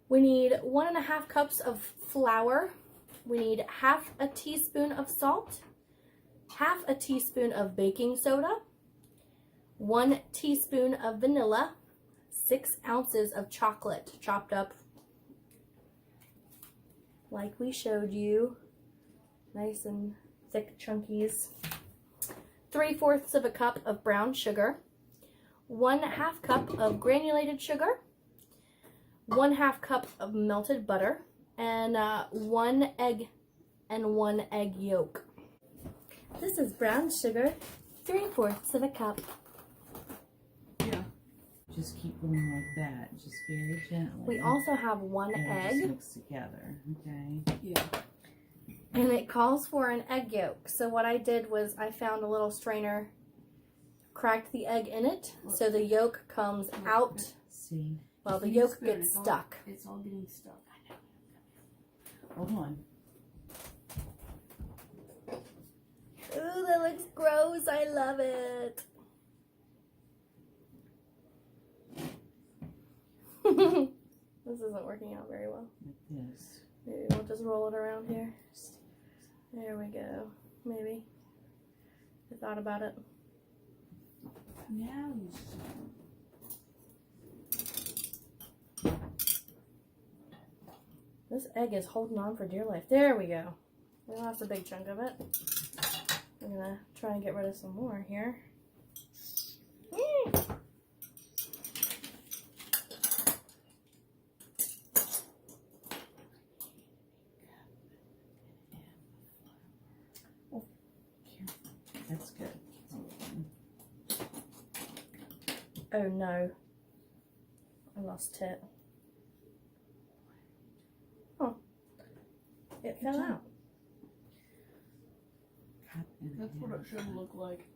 We need 1.5 cups of flour. We need half a teaspoon of salt, half a teaspoon of baking soda, 1 teaspoon of vanilla, 6 ounces of chocolate chopped up like we showed you, nice and thick chunkies, 3/4 of a cup of brown sugar, 1/2 cup of granulated sugar, 1/2 cup of melted butter, and 1 egg and 1 egg yolk. This is brown sugar, 3/4 of a cup. Yeah. Just keep going like that, just very gently. We also have 1 and egg. Just mix together, okay? Yeah. And it calls for an egg yolk. So what I did was I found a little strainer, cracked the egg in it, so the yolk comes out. See? Well, the yolk gets stuck. It's all getting stuck. Hold on. Ooh, that looks gross. I love it. This isn't working out very well. Like this. Maybe we'll just roll it around here. There we go. Maybe. I thought about it. Now you This egg is holding on for dear life. There we go. We lost a big chunk of it. I'm gonna try and get rid of some more here. That's good. Oh no. I lost it. Oh. It fell out. That's what it should look like.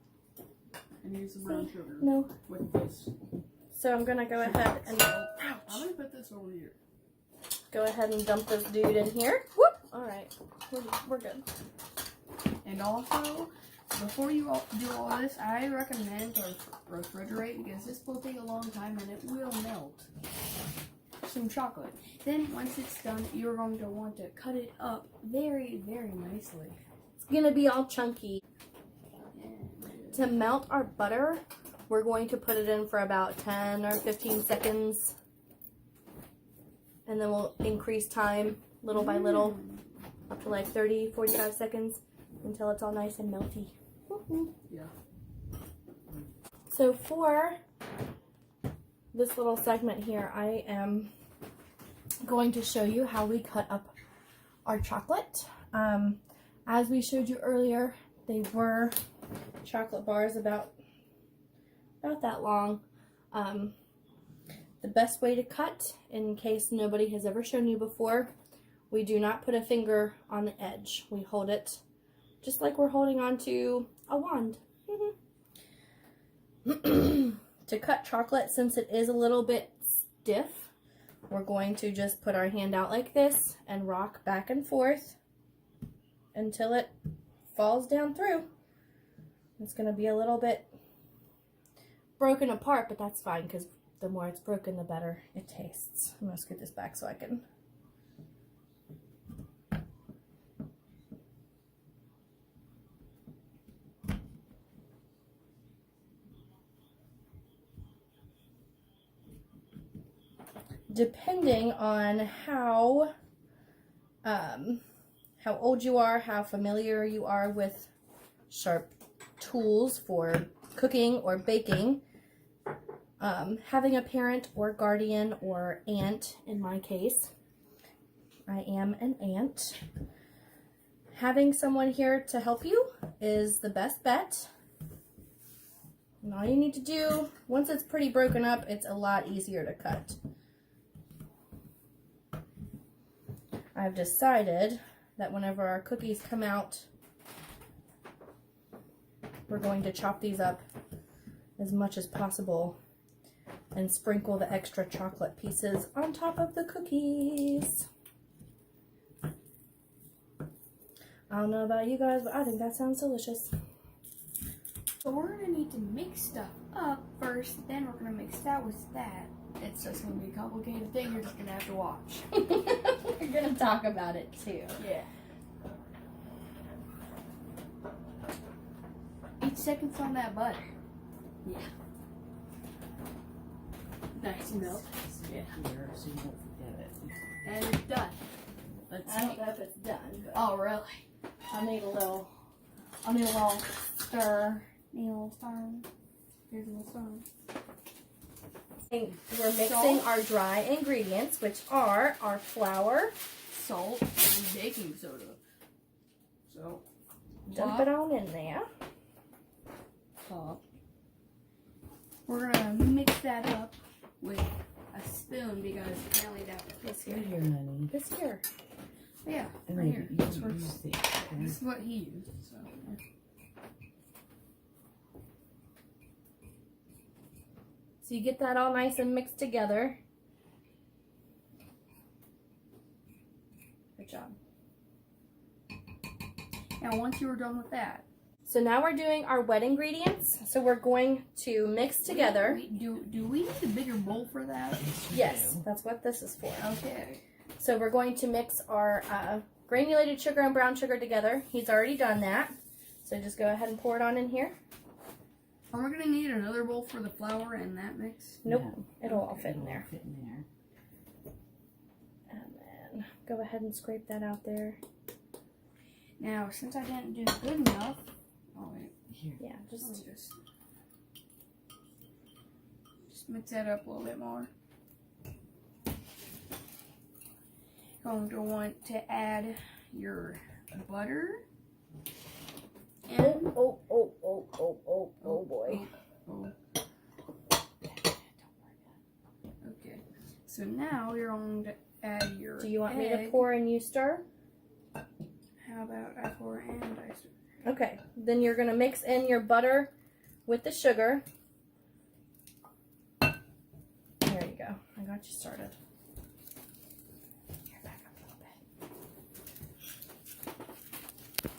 And use the brown sugar No. with this. So I'm gonna go ahead and I'm gonna put this over here. go ahead and dump this dude in here. Whoop! Alright. We're good. And also, before you do all this, I recommend to refrigerate because this will take a long time and it will melt some chocolate. Then once it's done, you're going to want to cut it up very, very nicely. It's gonna be all chunky. To melt our butter, we're going to put it in for about 10 or 15 seconds. And then we'll increase time little by little up to like 30, 45 seconds until it's all nice and melty. Yeah. So for this little segment here, I am going to show you how we cut up our chocolate. As we showed you earlier, they were chocolate bars about that long. The best way to cut, in case nobody has ever shown you before, we do not put a finger on the edge. We hold it just like we're holding on to a wand. To cut chocolate, since it is a little bit stiff, we're going to just put our hand out like this and rock back and forth until it falls down through. It's going to be a little bit broken apart, but that's fine because the more it's broken, the better it tastes. I'm going to scoot this back so I can... Depending on how old you are, how familiar you are with sharp tools for cooking or baking, having a parent or guardian or aunt, in my case, I am an aunt, having someone here to help you is the best bet. And all you need to do, once it's pretty broken up, it's a lot easier to cut. I've decided that whenever our cookies come out, we're going to chop these up as much as possible and sprinkle the extra chocolate pieces on top of the cookies. I don't know about you guys, but I think that sounds delicious. So we're going to need to mix stuff up first, then we're going to mix that with that. It's just gonna be a complicated thing. You're just gonna have to watch. We're gonna talk about it too. Yeah. 8 seconds on that butter. Yeah. Nice melt. Yeah. Here, so you won't forget it. And it's done. Let's I see. don't know if it's done, but Oh, really? I'll need a little stir. Neil Storm. Here's Neil Storm. We're mixing our dry ingredients, which are our flour. Salt and baking soda. So, Dump it on in there. top. We're gonna mix that up with a spoon because apparently that This Right here. here, honey. This here. yeah, And right then here. you That's can where, use the this is what he used. So. So you get that all nice and mixed together. Good job. Now, once you were done with that, So now we're doing our wet ingredients. So we're going to mix together. Do we need a bigger bowl for that? Yes, that's what this is for. Okay. So we're going to mix our granulated sugar and brown sugar together. He's already done that. So just go ahead and pour it on in here. Are we gonna need another bowl for the flour and that mix? Nope, No. it'll all fit in there. Fit in there. And then go ahead and scrape that out there. Now, since I didn't do good enough, oh wait, Here. Yeah, let me just just mix that up a little bit more. Going to want to add your butter. And oh boy. Okay. So now you're going to add your Do you want me to egg. pour and you stir? How about I pour and I stir? Okay, then you're gonna mix in your butter with the sugar. There you go. I got you started. Here, back up a little bit.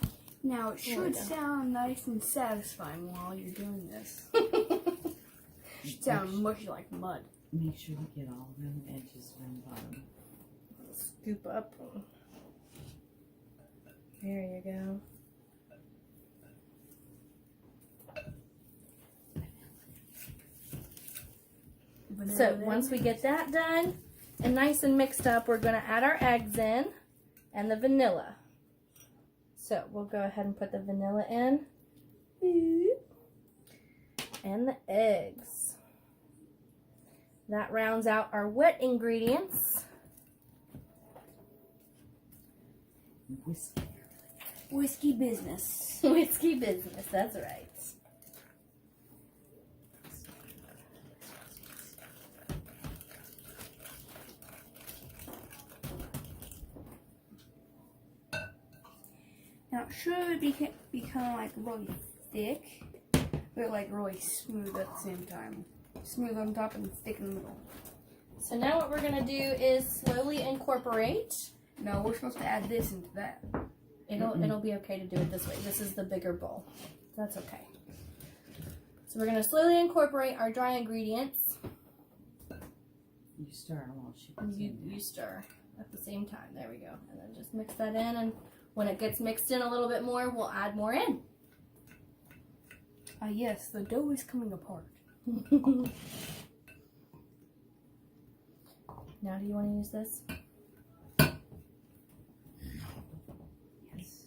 Now it There we should go. sound nice and satisfying while you're doing this. It should sound mushy like mud. Make sure to get all them edges from the bottom. Scoop up. There you go. So once we get that done and nice and mixed up, we're going to add our eggs in and the vanilla. So we'll go ahead and put the vanilla in and the eggs. That rounds out our wet ingredients. Whiskey. Whiskey business. Whiskey business, that's right. Now it should become like really thick, but like really smooth at the same time. Smooth on top and thick in the middle. So now what we're going to do is slowly incorporate. No, we're supposed to add this into that. It'll be okay to do it this way. This is the bigger bowl. That's okay. So we're going to slowly incorporate our dry ingredients. You stir them while she puts You, in there. you stir at the same time. There we go. And then just mix that in. And when it gets mixed in a little bit more, we'll add more in. Yes, the dough is coming apart. Now, do you want to use this? Yes.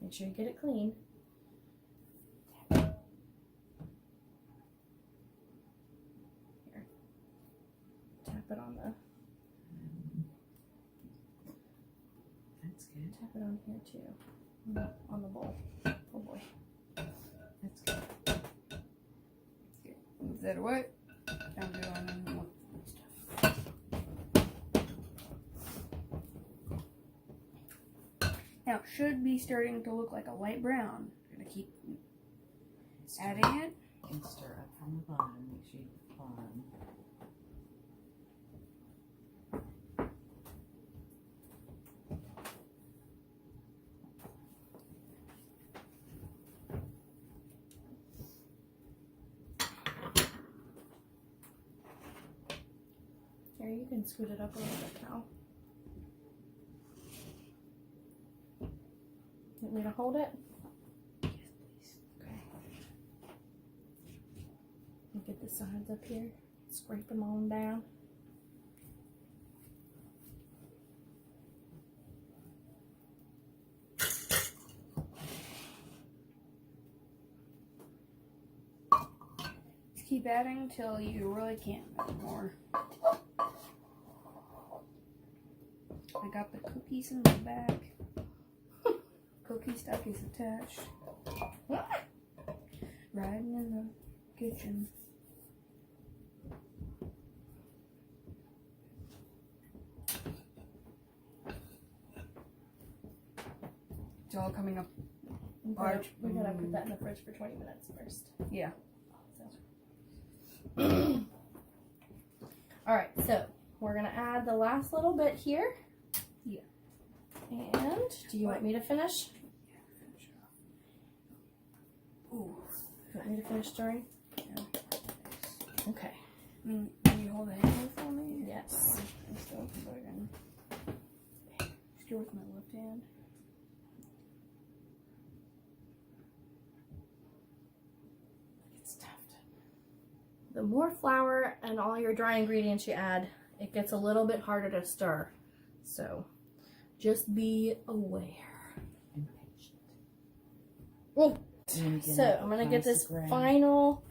Make sure you get it clean. Here. Tap it on the. That's good. Tap it on here too. On the bowl. Oh boy. That's good. Move that away. I'm doing more stuff. Now it should be starting to look like a light brown. I'm gonna keep adding it. And stir up from the bottom. Make sure you get the bottom. You can scoot it up a little bit now. Want me to hold it? Yes, please. Okay. Get the sides up here. Scrape them on down. Just keep adding until you really can't anymore. I got the cookies in the back. Cookie stuff is attached. Right in the kitchen. It's all coming up. We gotta put that in the fridge for 20 minutes first. Yeah. Alright, so we're gonna add the last little bit here. Yeah. And do you want me to finish? Ooh. You want me to finish stirring? Yeah. Okay. Can you hold the handle for me? Yes. And stuff, so I can stir with my left hand. It's stuffed. The more flour and all your dry ingredients you add, it gets a little bit harder to stir. So just be aware. And patient. Oh. And get So out I'm the going to get this plastic wrap. final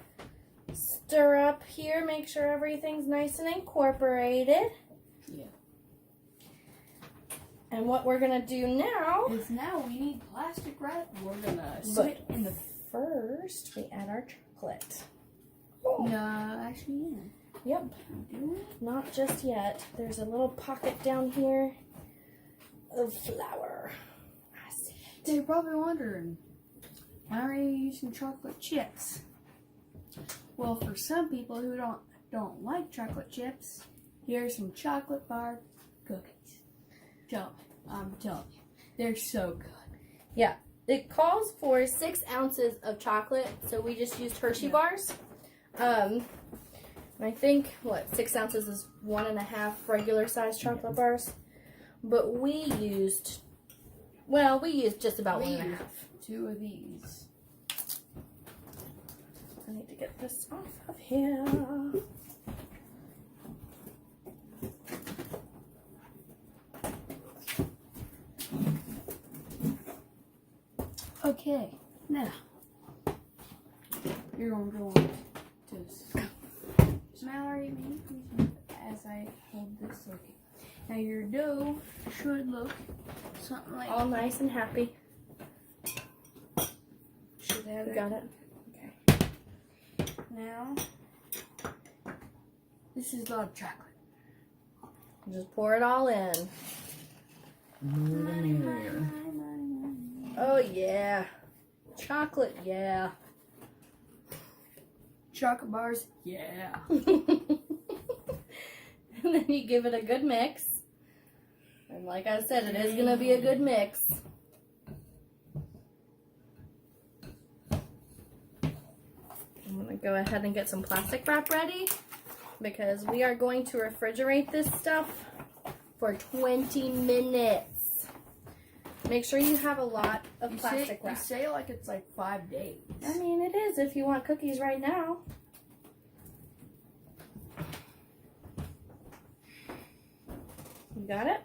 stir up here. Make sure everything's nice and incorporated. Yeah. And what we're going to do now Because now we need plastic wrap. We're gonna But- sit in the. first we add our chocolate. No, actually, yeah. Yep, Do not just yet. There's a little pocket down here of flour. I see it. They're probably wondering, why are you using chocolate chips? Well, for some people who don't like chocolate chips, here's some chocolate bar cookies. I'm telling you, they're so good. Yeah, it calls for 6 ounces of chocolate, so we just used Hershey bars. I think, 6 ounces is 1.5 regular size chocolate bars. But we used just about We 1.5. used 2 of these. I need to get this off of here. Okay, now you're going to go on to Mallory, maybe please as I hold this. Okay. Now your dough should look something like. All nice and happy. Should have You it. got it? Okay. Now, this is a lot of chocolate. Just pour it all in. More the merrier. Oh yeah. Chocolate, yeah. Chocolate bars, yeah. And then you give it a good mix. And like I said, it is going to be a good mix. I'm going to go ahead and get some plastic wrap ready because we are going to refrigerate this stuff for 20 minutes. Make sure you have a lot of plastic You wrap. say like it's like 5 days. I mean, it is if you want cookies right now. You got it?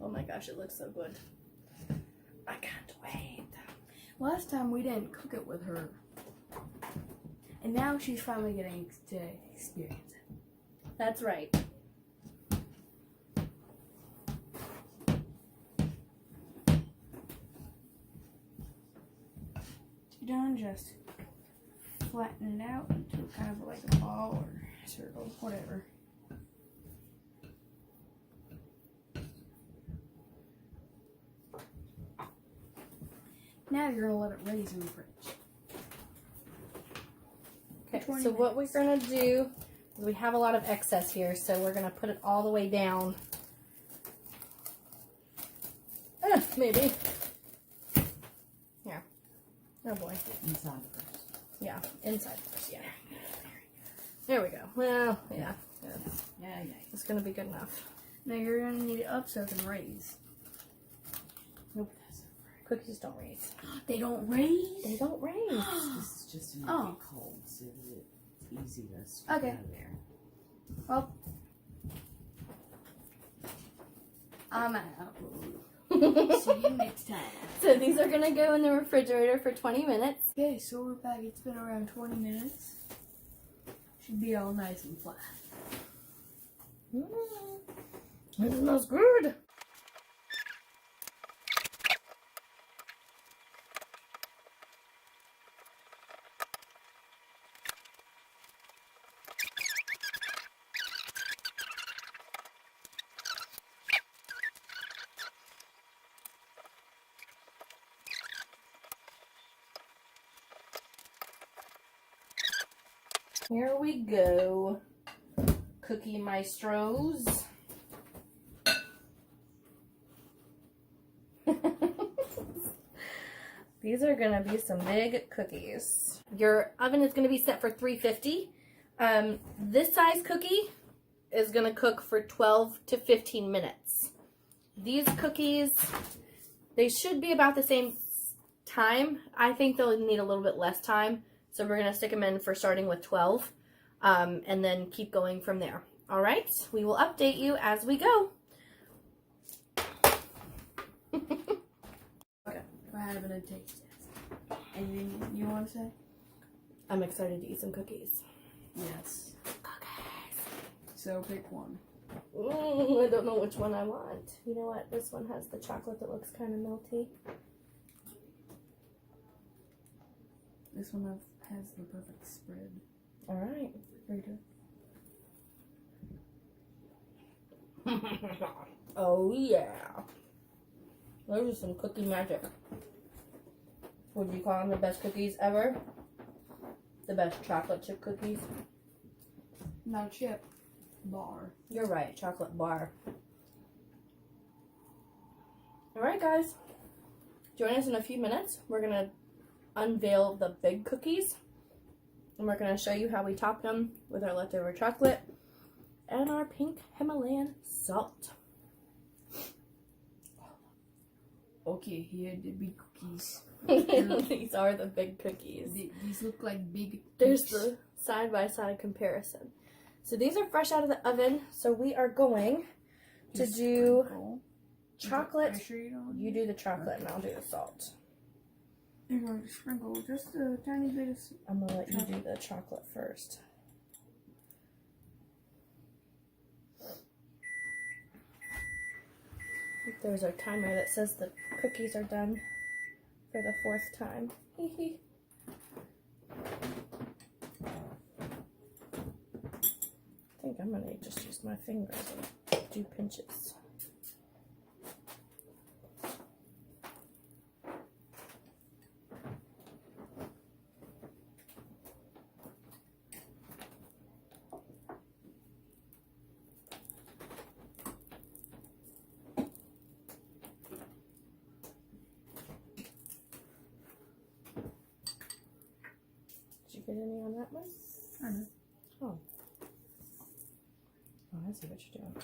Oh my gosh, it looks so good. I can't wait. Last time we didn't cook it with her. And now she's finally getting to experience it. That's right. You're done, just flatten it out into kind of like a ball or circle, whatever. Now you're gonna let it raise in the fridge. Okay, 20 so what we're gonna do is we have a lot of excess here, so we're gonna put it all the way down. Ugh. Maybe. Here. Oh boy. Inside first. Yeah, inside first, yeah. There we go. Well, yeah. Yeah. It's gonna be good enough. Now you're gonna need it up so it can raise. Nope, that's not Cookies don't raise. They don't raise? They don't raise. right. This is just to make Oh. it cold so that it's easy to scoop Okay. out of there. Well, I'm out. See you next time. So these are gonna go in the refrigerator for 20 minutes. Okay, so we're back. It's been around 20 minutes. Should be all nice and flat. It smells good. Here we go, Cookie Maestros. These are gonna be some big cookies. Your oven is gonna be set for 350. This size cookie is gonna cook for 12 to 15 minutes. These cookies, they should be about the same time. I think they'll need a little bit less time. So we're going to stick them in for starting with 12 and then keep going from there. All right, we will update you as we go. Okay, we're having a taste test. Anything you want to say? I'm excited to eat some cookies. Yes. Cookies. So pick one. I don't know which one I want. You know what? This one has the chocolate that looks kind of melty. This one has the perfect spread. All right, very good. Oh yeah, those are some cookie magic. Would you call them the best cookies ever? The best chocolate chip cookies? Not chip. Bar. You're right, chocolate bar. All right, guys. Join us in a few minutes. We're gonna unveil the big cookies, and we're going to show you how we top them with our leftover chocolate and our pink Himalayan salt. Okay, here are the big cookies. These are the big cookies. These look like big There's cakes. the side-by-side comparison. So these are fresh out of the oven, so we are going to do chocolate. You do the chocolate and I'll do the salt. You're going to sprinkle just a tiny bit of... I'm going to let you do the chocolate first. There's our timer that says the cookies are done for the 4th time. I think I'm going to just use my fingers and do pinches. Did you get any on that one? I know. Oh. Oh, I see what you're doing.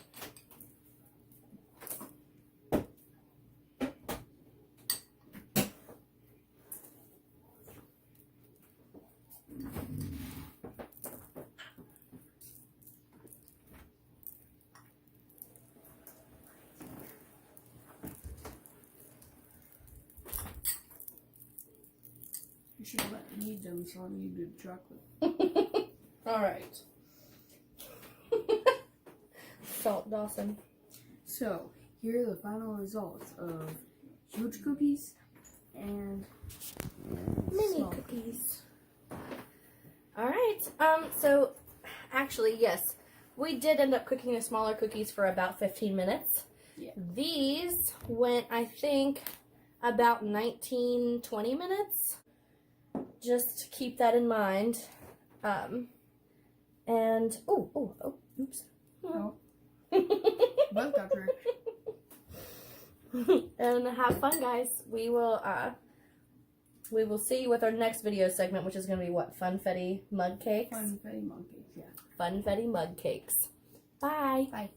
You should have let me do them so I need the chocolate. All right. Salt Dawson. So, here are the final results of huge cookies and Mini small cookies. All right. So actually, yes, we did end up cooking the smaller cookies for about 15 minutes. Yeah. These went, I think, about 19, 20 minutes. Just keep that in mind. And oops. Oh. Both got tricked. And have fun, guys. We will see you with our next video segment, which is going to be what? Funfetti mug cakes? Funfetti mug cakes, yeah. Funfetti mug cakes. Bye. Bye.